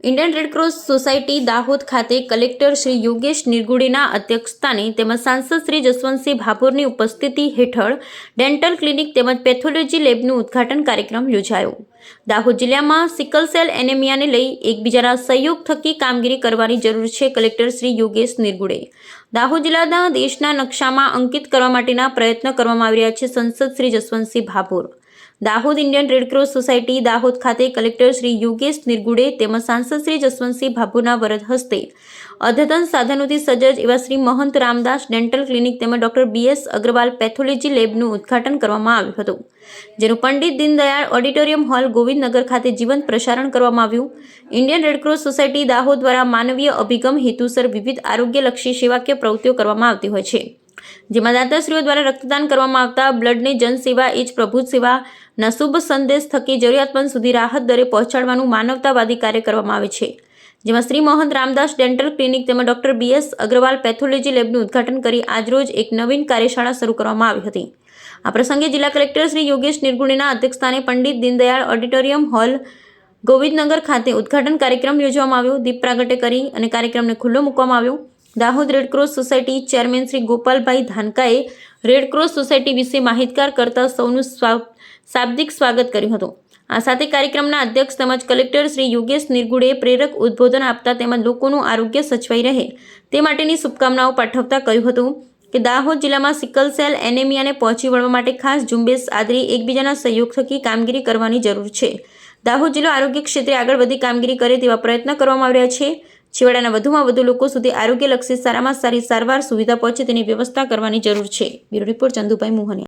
Indian Red Cross society Dahod ખાતે collector Shri Yogesh નિરગુડેના અધ્યક્ષસ્થાને તેમજ સાંસદ શ્રી જસવંતસિંહ ભાભોરની ઉપસ્થિતિ હેઠળ ડેન્ટલ ક્લિનિક તેમજ પેથોલોજી લેબનું ઉદ્ઘાટન કાર્યક્રમ યોજાયો। દાહોદ જિલ્લામાં સિકલ સેલ એનેમિયાને લઈ એકબીજાના સહયોગ થકી કામગીરી કરવાની જરૂર છે। કલેક્ટર શ્રી યોગેશ નિરગુડે દાહોદ જિલ્લાના દેશના નકશામાં અંકિત કરવા માટેના પ્રયત્ન કરવામાં આવી રહ્યા છે। સંસદ Shri Jaswantsinh Bhabhor Dahod Indian Red Cross society Dahod ખાતે કલેક્ટર શ્રી યોગેશ નિરગુડે તેમજ સાંસદ શ્રી જસવંતસિંહ ભાભોરના વરદ હસ્તે અદ્યતન સાધનોથી સજ્જ એવા શ્રી મહંત રામદાસ ડેન્ટલ ક્લિનિક તેમજ ડોક્ટર BS અગ્રવાલ પેથોલોજી લેબનું ઉદ્ઘાટન કરવામાં આવ્યું હતું, જેનું પંડિત દીનદયાળ ઓડિટોરિયમ હોલ ગોવિંદનગર ખાતે જીવંત પ્રસારણ કરવામાં આવ્યું। ઇન્ડિયન રેડક્રોસ સોસાયટી દાહોદ દ્વારા માનવીય અભિગમ હેતુસર વિવિધ આરોગ્યલક્ષી સેવાકીય પ્રવૃત્તિઓ કરવામાં આવતી હોય છે, જેમાં દાતાશ્રીઓ દ્વારા રક્તદાન કરવામાં આવતા બ્લડની જનસેવા એ જ પ્રભુત સેવાના શુભ સંદેશ થકી જરૂરિયાતમંદ સુધી રાહત દરે પહોંચાડવાનું માનવતાવાદી કાર્ય કરવામાં આવે છે, જેમાં શ્રી મહંત રામદાસ ડેન્ટલ ક્લિનિક તેમજ ડોક્ટર BS અગ્રવાલ પેથોલોજી લેબનું ઉદ્ઘાટન કરી આજરોજ એક નવીન કાર્યશાળા શરૂ કરવામાં આવી હતી। આ પ્રસંગે જિલ્લા કલેક્ટર શ્રી યોગેશ નિરગુડેના અધ્યક્ષસ્થાને પંડિત દીનદયાળ ઓડિટોરિયમ હોલ ગોવિંદનગર ખાતે ઉદ્ઘાટન કાર્યક્રમ યોજવામાં આવ્યો। દીપ પ્રાગટ્ય કરી અને કાર્યક્રમને ખુલ્લો મૂકવામાં આવ્યો। Dahod red cross society chairman Shri Gopalbhai ધાનકાએ રેડક્રોસ સોસાયટી વિશે માહિતગાર કરતા સૌનું શાબ્દિક સ્વાગત કર્યું હતું। આ સાથે કાર્યક્રમના અધ્યક્ષ તેમજ કલેક્ટર શ્રી યોગેશ નિરગુડે પ્રેરક ઉદ્બોધન આપતા તેમજ લોકોનું આરોગ્ય સચવાઈ રહે તે માટેની શુભકામનાઓ પાઠવતા કહ્યું હતું કે દાહોદ જિલ્લામાં સિકલ સેલ એનેમિયાને પહોંચી વળવા માટે ખાસ ઝુંબેશ આદરી એકબીજાના સહયોગ થકી કામગીરી કરવાની જરૂર છે। દાહોદ જિલ્લો આરોગ્ય ક્ષેત્રે આગળ વધી કામગીરી કરે તેવા પ્રયત્ન કરવામાં આવી રહ્યા છે। છેવાડાના વધુમાં વધુ લોકો સુધી આરોગ્યલક્ષી સારામાં સારી સારવાર સુવિધા પહોંચે તેની વ્યવસ્થા કરવાની જરૂર છે। Bureau report Chandubhai Mohaniya.